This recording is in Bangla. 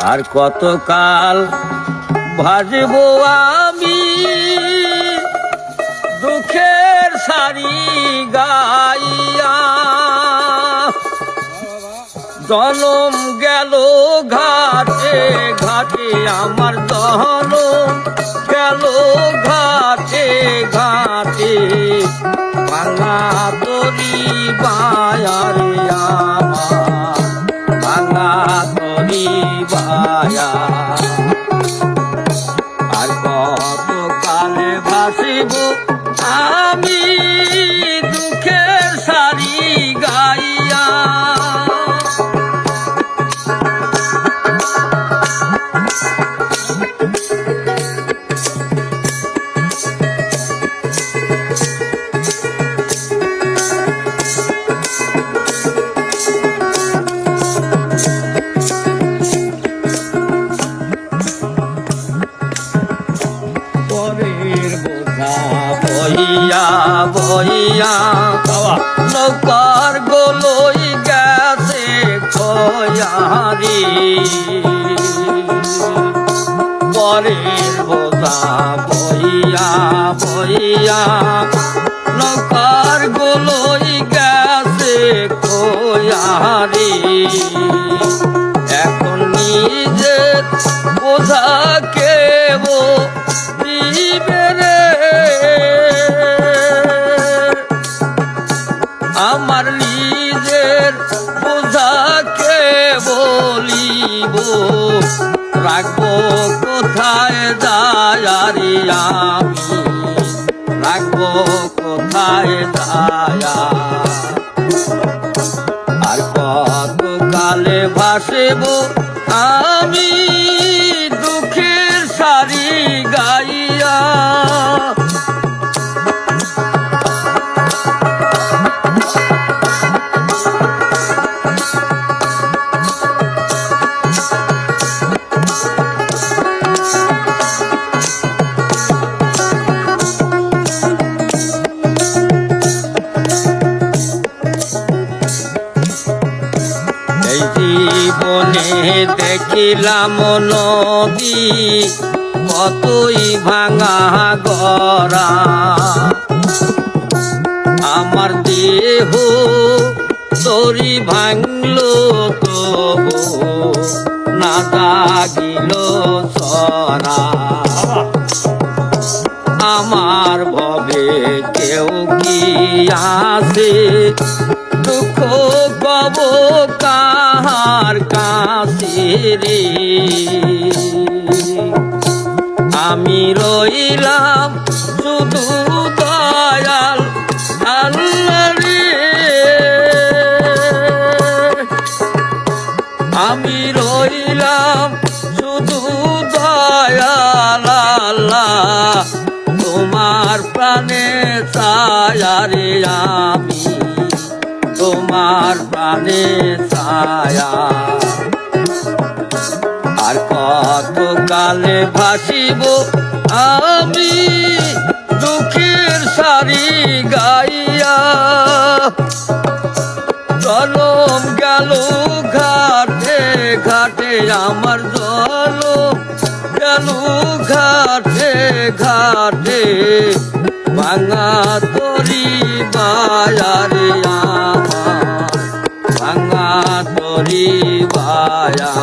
আর কতকাল ভাজবো আমি দুঃখের সারি গাইয়া। জনম গেল ঘাটে ঘাটে আমার জনম গেল ঘাটে ঘাটে ভাঙা তরি বায়ারে আমার ভাঙা তরি বায়া। আর কত কালে ভাসিব আমি দুঃখের সারি গাইয়া। বইয়া বইয়া নৌকার গোলই গেছে খয়ারি। পরের বোঝা বইয়া বইয়া নৌকার গোলই গেছে খয়ারি। এখন নিজের বোঝা কেব দিবে রে আমার নিজের বোঝাকে বলিব রাখবো কোথায় যায় আমি রাখবো কোথায় যায়। আর কত কালে ভাসব আমি দুঃখের সারি গাইয়া। জীবনে দেখিলাম নদী কতই ভাঙা গড়া। আমার দেহ তরি ভাঙলো তবু না জাগিল সরা। আমার ভবে কেউ কি আছে দুঃখ কব কাহার কাছে রে। আমি রইলাম শুধু দয়াল আল্লাহ রে। আমি রইলাম শুধু দয়াল আল্লাহ তোমার প্রাণে ছায়া রে। আমি তোমার প্রাণে ছায়া। আর কত কালে ভাসিব আমি দুঃখের সারি গাইয়া। জনম গেল ঘাটে ঘাটে আমার জনম গেল ঘাটে ঘাটে ভাঙা তরি বায়ারে আমার ভাঙা তরি বায়া।